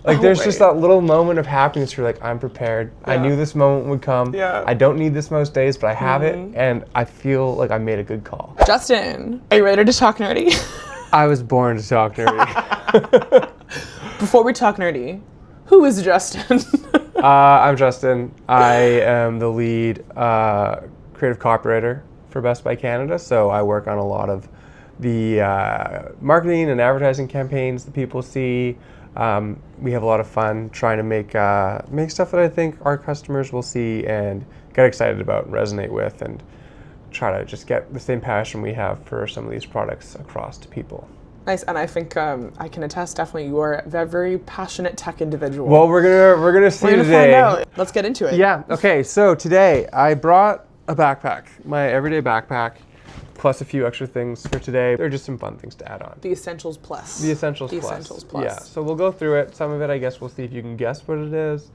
Like there's just that little moment of happiness where you're like, I'm prepared. Yeah. I knew this moment would come. Yeah. I don't need this most days, but I have it, and I feel like I made a good call. Justin, are you ready to talk nerdy? I was born to talk nerdy. Before we talk nerdy, who is Justin? I'm Justin. I am the lead creative copywriter for Best Buy Canada, so I work on a lot of the marketing and advertising campaigns that people see. We have a lot of fun trying to make stuff that I think our customers will see and get excited about and resonate with, and try to just get the same passion we have for some of these products across to people. Nice, and I think I can attest, definitely you are a very passionate tech individual. Well, we're gonna see today. Find out. Let's get into it. Yeah. Okay. So today I brought a backpack, my everyday backpack, plus a few extra things for today. They're just some fun things to add on. The Essentials Plus. The Essentials Plus. Yeah. So we'll go through it. Some of it, I guess, we'll see if you can guess what it is,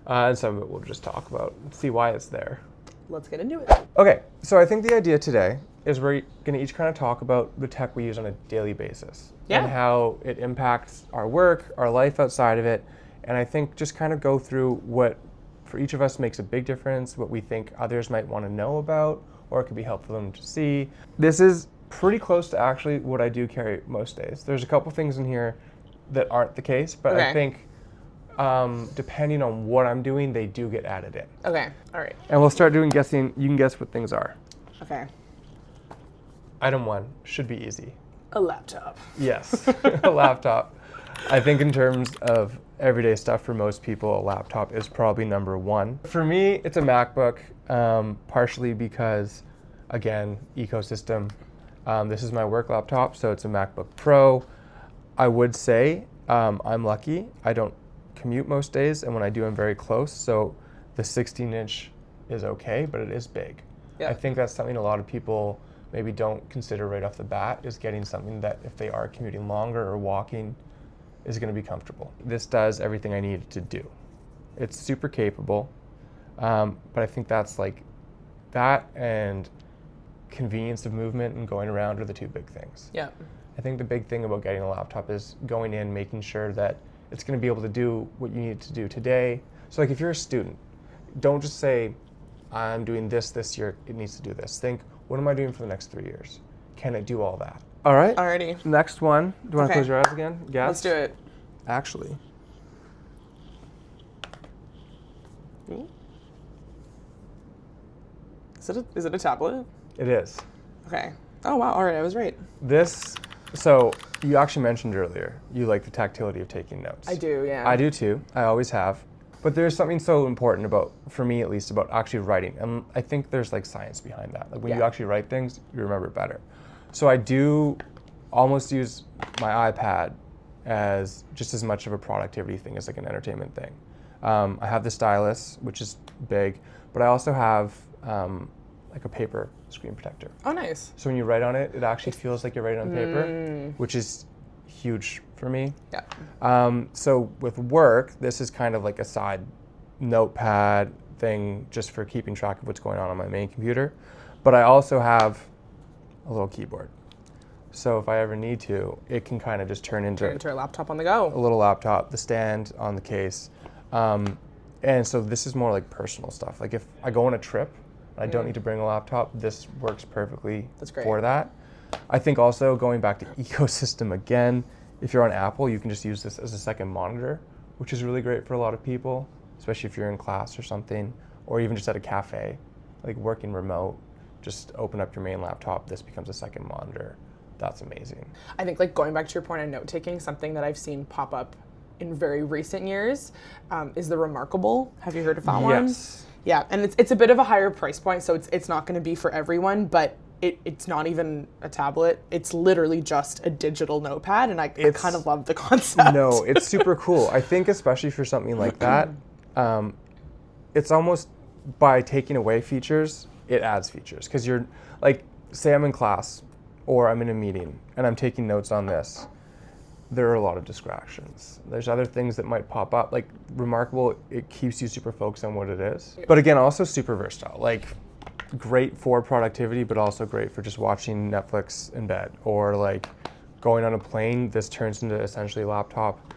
and some of it we'll just talk about and see why it's there. Let's get into it. Okay. So I think the idea today is we're going to each kind of talk about the tech we use on a daily basis and how it impacts our work, our life outside of it, and I think just kind of go through what for each of us makes a big difference, what we think others might want to know about, or it could be helpful for them to see. This is pretty close to actually what I do carry most days. There's a couple things in here that aren't the case, but I think depending on what I'm doing, they do get added in. Okay, all right. And we'll start doing guessing. You can guess what things are. Okay. Item 1 should be easy. A laptop. Yes, a laptop. I think in terms of everyday stuff for most people, a laptop is probably number 1. For me, it's a MacBook, partially because, again, ecosystem. This is my work laptop, so it's a MacBook Pro. I would say I'm lucky. I don't commute most days, and when I do, I'm very close, so the 16-inch is okay, but it is big. Yeah. I think that's something a lot of people maybe don't consider right off the bat, is getting something that if they are commuting longer or walking is going to be comfortable. This does everything I need it to do. It's super capable, but I think that's like that and convenience of movement and going around are the 2 big things. Yeah. I think the big thing about getting a laptop is going in, making sure that it's going to be able to do what you need to do today. So like if you're a student, don't just say, I'm doing this year, it needs to do this. Think, what am I doing for the next 3 years? Can it do all that? All right. Alrighty. Next one. Do you want to close your eyes again? Guess. Let's do it. Actually. Is it a tablet? It is. Okay. Oh wow, all right, I was right. So you actually mentioned earlier, you like the tactility of taking notes. I do, yeah. I do too, I always have. But there's something so important about, for me at least, about actually writing. And I think there's like science behind that. Like when you actually write things, you remember it better. So I do almost use my iPad as just as much of a productivity thing as like an entertainment thing. I have the stylus, which is big, but I also have like a paper screen protector. Oh, nice. So when you write on it, it actually feels like you're writing on paper, which is huge for me. Yeah. So with work, this is kind of like a side notepad thing just for keeping track of what's going on my main computer. But I also have a little keyboard. So if I ever need to, it can kind of just turn into a laptop on the go. A little laptop, the stand on the case. And so this is more like personal stuff. Like if I go on a trip, I don't need to bring a laptop, this works perfectly for that. I think also going back to ecosystem again, if you're on Apple, you can just use this as a second monitor, which is really great for a lot of people, especially if you're in class or something, or even just at a cafe, like working remote, just open up your main laptop, this becomes a second monitor. That's amazing. I think like going back to your point on note-taking, something that I've seen pop up in very recent years is the Remarkable. Have you heard of that one? Yes. Yeah, and it's a bit of a higher price point, so it's not going to be for everyone, but it's not even a tablet. It's literally just a digital notepad, and I kind of love the concept. No, it's super cool. I think especially for something like that, it's almost by taking away features, it adds features. Because you're, like, say I'm in class or I'm in a meeting and I'm taking notes on this. There are a lot of distractions. There's other things that might pop up. Like Remarkable, it keeps you super focused on what it is. But again, also super versatile. Like great for productivity, but also great for just watching Netflix in bed. Or like going on a plane, this turns into essentially a laptop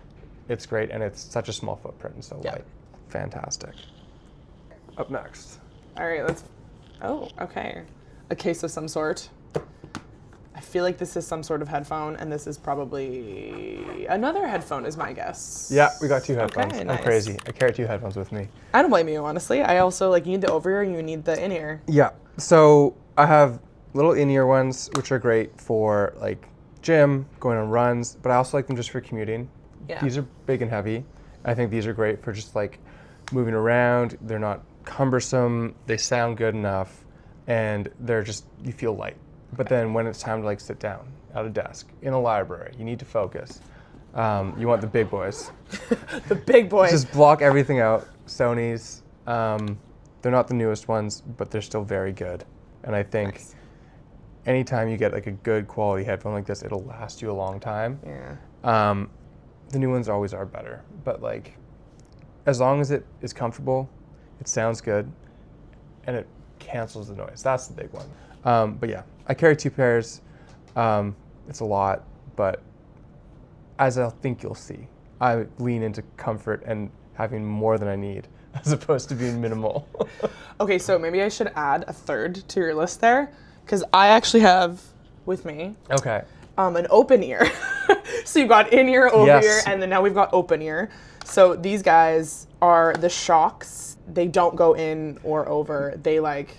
it's great, and it's such a small footprint and so Yeah. light. Fantastic. Up next. All right, okay. A case of some sort. I feel like this is some sort of headphone, and this is probably another headphone is my guess. Yeah, we got 2 headphones. Okay, I'm nice. crazy. I carry 2 headphones with me. I don't blame you, honestly. I also, like, you need the over-ear and you need the in-ear. Yeah. So I have little in-ear ones, which are great for like gym, going on runs, but I also like them just for commuting. Yeah. These are big and heavy. I think these are great for just like moving around. They're not cumbersome. They sound good enough, and they're just, you feel light. But then when it's time to like sit down at a desk in a library, you need to focus. You want the big boys. The big boys. Just block everything out. Sony's. They're not the newest ones, but they're still very good. And I think Nice. anytime you get like a good quality headphone like this, it'll last you a long time. Yeah. The new ones always are better, but like as long as it is comfortable, it sounds good, and it cancels the noise. That's the big one. But yeah, I carry 2 pairs. It's a lot, but as I think you'll see, I lean into comfort and having more than I need as opposed to being minimal. Okay, so maybe I should add a third to your list there, because I actually have with me Okay. an open ear. So you've got in ear, over Yes. ear, and then now we've got open ear. So these guys are the Shocks. They don't go in or over. They like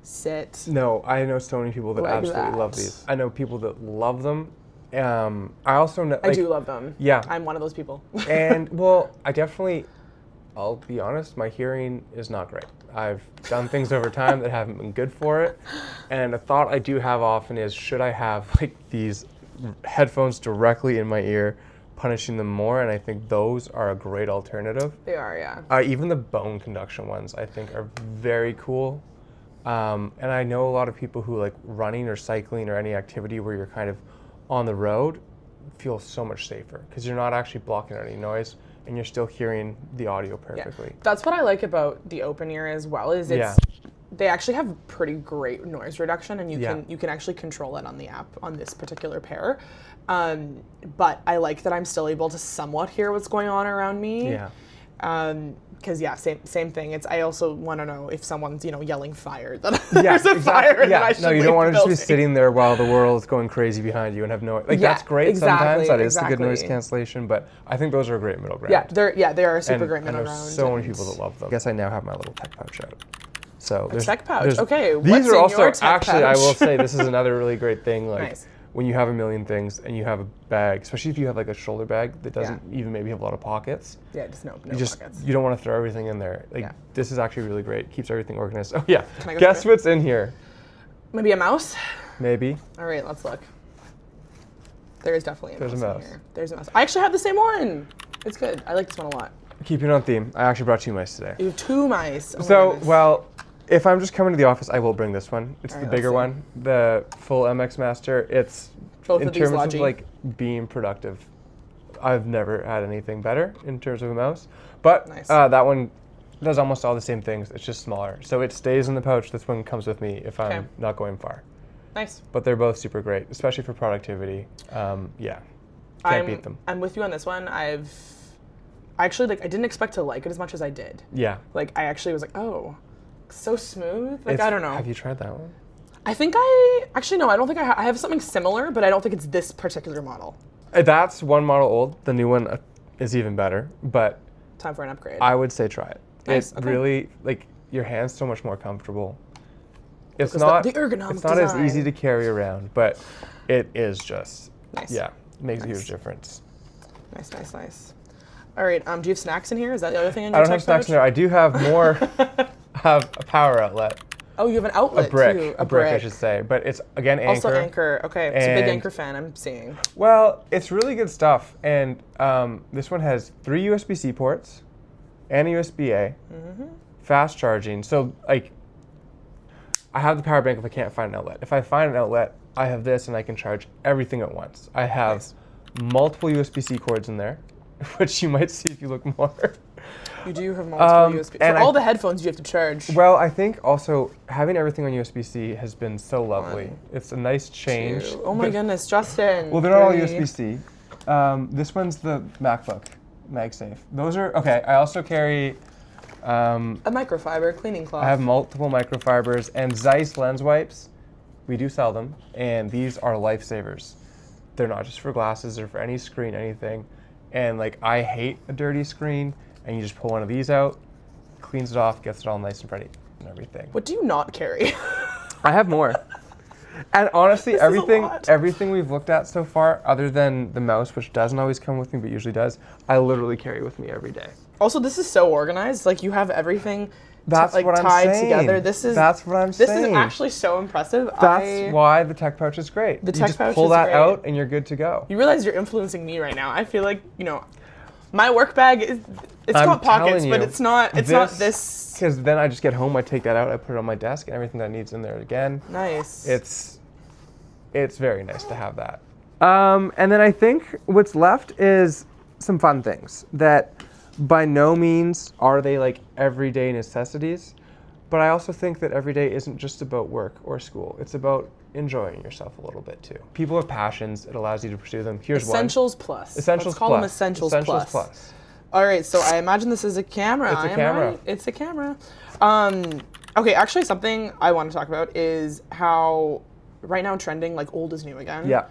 sit. No, I know so many people that Like absolutely love that. these. I know people that love them. I also know. I do love them. Yeah. I'm one of those people. And well, I'll be honest, my hearing is not great. I've done things over time that haven't been good for it. And a thought I do have often is, should I have like these headphones directly in my ear, punishing them more? And I think those are a great alternative. They are, yeah. Even the bone conduction ones I think are very cool. And I know a lot of people who like running or cycling or any activity where you're kind of on the road feel so much safer because you're not actually blocking out any noise and you're still hearing the audio perfectly. That's what I like about the open ear as well, is they actually have pretty great noise reduction, and you can actually control it on the app on this particular pair. But I like that I'm still able to somewhat hear what's going on around me. Yeah. Because same thing. I also want to know if someone's yelling fire. That there's a fire. Yeah. That I should No, you leave don't want the to just be building. sitting there while the world's going crazy behind you and have no that's great exactly, sometimes. That is the good noise exactly. cancellation, but I think those are a great middle ground. Yeah, they are a super and, great middle and ground. there's so many people that love them. I guess I now have my little tech pouch out. So there's tech pouch. there's- Okay, These what's are in also your tech actually I pouch? will say this is another really great thing. Like Nice. when you have a million things and you have a bag, especially if you have like a shoulder bag that doesn't even maybe have a lot of pockets. Yeah, just no pockets. You don't want to throw everything in there. Like Yeah. this is actually really great. Keeps everything organized. Oh yeah. Can I go Guess through it? what's in here? Maybe a mouse. Maybe. All right, let's look. There is definitely a There's a mouse in mouse. here. There's a mouse. I actually have the same one. It's good. I like this one a lot. Keeping on theme, I actually brought 2 mice today. You have 2 mice. Oh my So, goodness. well, if I'm just coming to the office, I will bring this one. It's All the right, bigger let's one, the full MX Master. It's Both in of these terms of Logi. like being productive. I've never had anything better in terms of a mouse. But Nice. that one does almost all the same things. It's just smaller. So it stays in the pouch. This one comes with me if I'm Okay. not going far. Nice. But they're both super great, especially for productivity. Yeah, can't beat them. I'm with you on this one. I didn't expect to like it as much as I did. Yeah. Like, I actually was like, oh, so smooth. Like, I don't know. Have you tried that one? I think no, I don't think I have something similar, but I don't think it's this particular model. That's one model old. The new one is even better, but Time for an upgrade. I would say try it. Nice, It okay. really, like, your hand's so much more comfortable. It's Because not the ergonomic It's not as design. easy to carry around, but it is just Nice. yeah, makes a Nice. huge difference. Nice. All right, do you have snacks in here? Is that the other thing in your I don't have tech snacks pouch? in there. I do have more. have a power outlet, Oh, you have an outlet a brick, too. a brick, I should say. But it's again Anchor. Also Anchor. Okay, it's a big And- Anchor fan. I'm seeing. Well, it's really good stuff, and this one has 3 USB-C ports and a USB-A, fast charging. So like, I have the power bank if I can't find an outlet. If I find an outlet, I have this, and I can charge everything at once. I have Nice. multiple USB-C cords in there, which you might see if you look more. You do have multiple USB. and For all I- the headphones you have to charge. Well, I think also having everything on USB-C has been so lovely. One, It's a nice change. Oh my goodness, Justin. Well, they're not all 3. USB-C. This one's the MacBook, MagSafe. Those are, okay, I also carry... a microfiber cleaning cloth. I have multiple microfibers and Zeiss lens wipes. We do sell them, and these are lifesavers. They're not just for glasses, they're for any screen, anything. And like, I hate a dirty screen, and you just pull one of these out, cleans it off, gets it all nice and pretty and everything. What do you not carry? I have more. And honestly, everything we've looked at so far, other than the mouse, which doesn't always come with me, but usually does, I literally carry with me every day. Also, this is so organized. Like, you have everything That's like, what I'm tied saying. together. That's what I'm saying. This is actually so impressive. That's why the tech pouch is great. The tech pouch is great. You just pull that out and you're good to go. You realize you're influencing me right now. I feel like, my work bag is, it's got pockets, but it's not this. Because then I just get home, I take that out, I put it on my desk, and everything that needs in there again. Nice. It's very nice to have that. And then I think what's left is some fun things that by no means are they like everyday necessities, but I also think that every day isn't just about work or school. It's about enjoying yourself a little bit too. People have passions, it allows you to pursue them. Here's Essentials one. Plus. Essentials Let's call them Essentials Plus. All right, so I imagine this is a camera. It's a camera. Right? It's a camera. Okay, actually something I want to talk about is how right now trending, like old is new again. Yeah.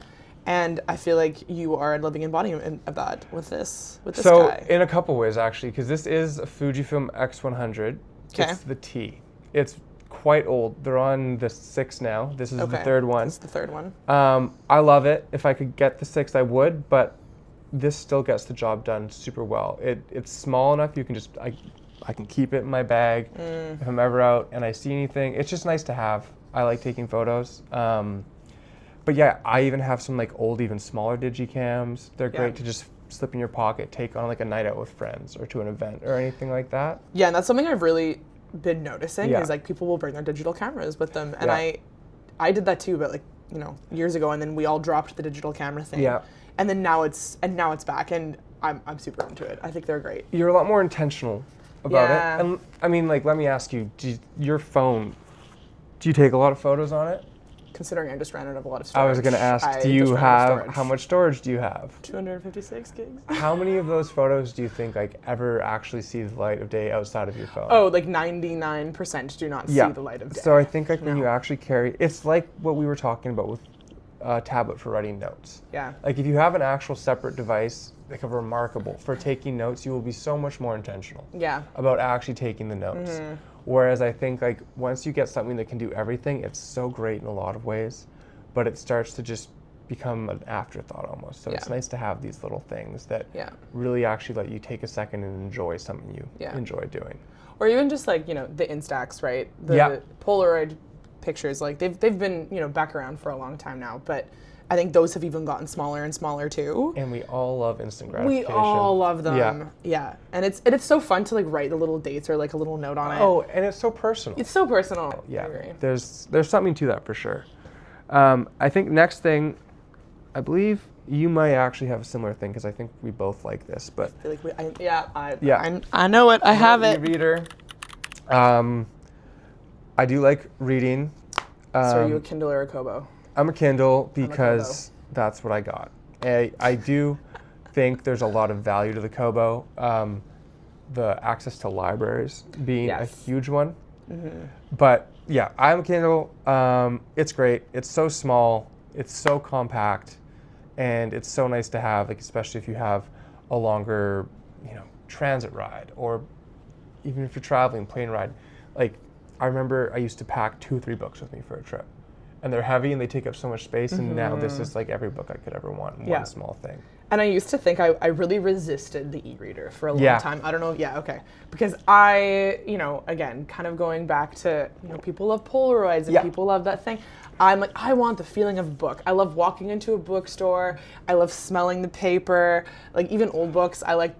And I feel like you are a living embodiment of that with this guy. So in a couple ways actually, because this is a Fujifilm X100. Okay. It's the T. It's quite old. They're on the 6 now. This is the third one. This is the third one. I love it. If I could get the 6, I would, but this still gets the job done super well. It's small enough you can just, I can keep it in my bag if I'm ever out and I see anything. It's just nice to have. I like taking photos. But yeah, I even have some like old, even smaller digicams. They're great to just slip in your pocket, take on like a night out with friends or to an event or anything like that. Yeah, and that's something I've really been noticing is like people will bring their digital cameras with them. And I did that too, but like, years ago, and then we all dropped the digital camera thing. Yeah. And then now it's back, and I'm super into it. I think they're great. You're a lot more intentional about it. And I mean, like, let me ask you, your phone, do you take a lot of photos on it? Considering I just ran out of a lot of storage. I was going to ask, how much storage do you have? 256 gigs. How many of those photos do you think like ever actually see the light of day outside of your phone? Oh, like 99% do not see the light of day. So I think like when you actually carry, it's like what we were talking about with a tablet for writing notes. Yeah. Like if you have an actual separate device, like a remarkable, for taking notes, you will be so much more intentional about actually taking the notes. Whereas I think like once you get something that can do everything, it's so great in a lot of ways, but it starts to just become an afterthought almost. So it's nice to have these little things that really actually let you take a second and enjoy something you enjoy doing. Or even just like, the Instax, right? The Polaroid pictures, like they've been, back around for a long time now, but I think those have even gotten smaller and smaller too. And we all love instant gratification. We all love them. Yeah. And it's so fun to like write the little dates or like a little note on it. Oh, and it's so personal. It's so personal. Yeah. I agree. There's something to that for sure. I think next thing, I believe you might actually have a similar thing because I think we both like this, but I feel like I know it. I have it. E-reader. I do like reading. So are you a Kindle or a Kobo? I'm a Kindle because that's what I got. I do think there's a lot of value to the Kobo. The access to libraries being a huge one. But yeah, I'm a Kindle. It's great. It's so small. It's so compact. And it's so nice to have, like, especially if you have a longer, transit ride, or even if you're traveling, plane ride. Like, I remember I used to pack 2 or 3 books with me for a trip. And they're heavy and they take up so much space, and now this is like every book I could ever want in one small thing. And I used to think I really resisted the e-reader for a long time. I don't know. Yeah, okay. Because I, again, kind of going back to, people love Polaroids and people love that thing. I'm like, I want the feeling of a book. I love walking into a bookstore. I love smelling the paper. Like even old books, I like,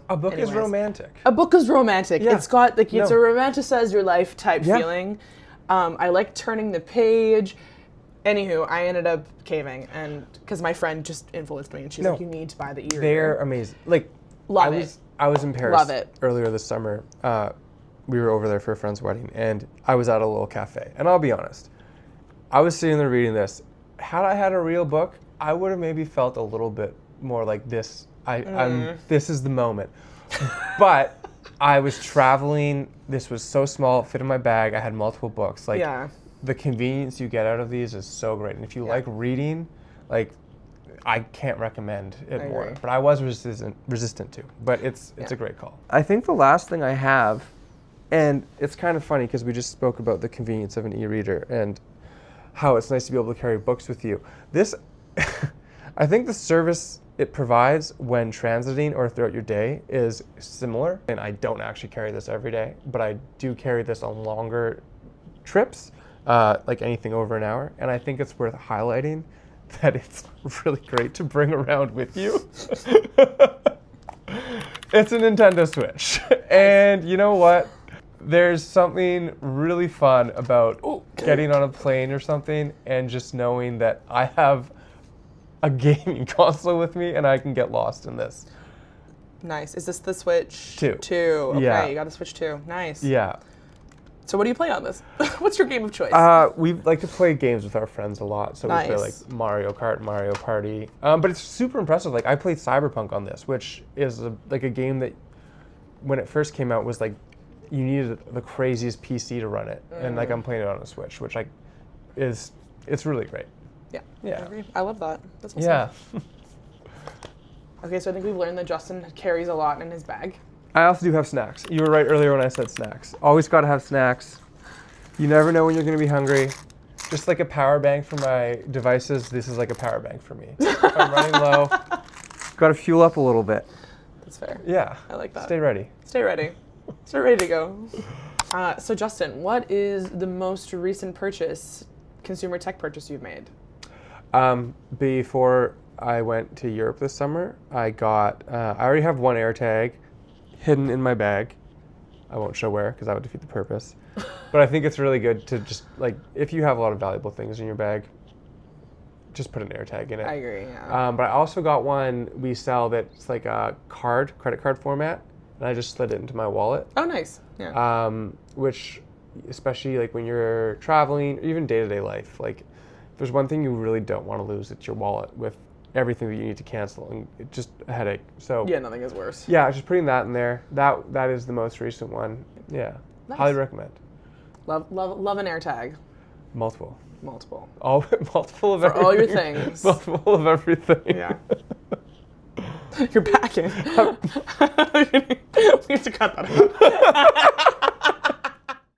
A book is romantic. A book is romantic. Yeah. It's got like, it's a romanticize your life type feeling. I like turning the page. Anywho, I ended up caving, and because my friend just influenced me, and she's like, "You need to buy the e-reader." They're amazing. Like, I was in Paris earlier this summer. We were over there for a friend's wedding, and I was at a little cafe. And I'll be honest, I was sitting there reading this. Had I had a real book, I would have maybe felt a little bit more like this This is the moment. But I was traveling. This was so small, it fit in my bag. I had multiple books. Like, the convenience you get out of these is so great. And if you like reading, like, I can't recommend it more. But I was resistant to. But it's a great call. I think the last thing I have, and it's kind of funny because we just spoke about the convenience of an e-reader and how it's nice to be able to carry books with you. This, I think the service it provides when transiting or throughout your day is similar. And I don't actually carry this every day, but I do carry this on longer trips, like anything over an hour. And I think it's worth highlighting that it's really great to bring around with you. It's a Nintendo Switch. And you know what? There's something really fun about getting on a plane or something and just knowing that I have a gaming console with me and I can get lost in this. Nice. Is this the Switch 2? 2. Okay, yeah. You got the Switch 2. Nice. Yeah. So what do you play on this? What's your game of choice? We like to play games with our friends a lot. So we play like Mario Kart, Mario Party. But it's super impressive. Like I played Cyberpunk on this, which is like a game that when it first came out was like you needed the craziest PC to run it. And like I'm playing it on a Switch, which like it's really great. Yeah. Yeah. I agree. I love that. That's awesome. Yeah. Okay, so I think we've learned that Justin carries a lot in his bag. I also do have snacks. You were right earlier when I said snacks. Always got to have snacks. You never know when you're going to be hungry. Just like a power bank for my devices, this is like a power bank for me. If I'm running low, got to fuel up a little bit. That's fair. Yeah. I like that. Stay ready. Stay ready. Stay ready to go. So Justin, what is the most recent consumer tech purchase you've made? Before I went to Europe this summer, I already have one AirTag hidden in my bag. I won't show where because that would defeat the purpose. But I think it's really good to just, like, if you have a lot of valuable things in your bag, just put an AirTag in it. I agree, yeah. But I also got one we sell that's like a credit card format, and I just slid it into my wallet. Oh, nice. Yeah. Which, especially like when you're traveling, or even day-to-day life, like, if there's one thing you really don't want to lose, it's your wallet with everything that you need to cancel, and it's just a headache. So yeah, nothing is worse. Yeah, just putting that in there. That is the most recent one. Yeah, nice. Highly recommend. Love an AirTag. Multiple. Multiple of for everything. all your things. Multiple of everything. Yeah. You're packing. We have to cut that out.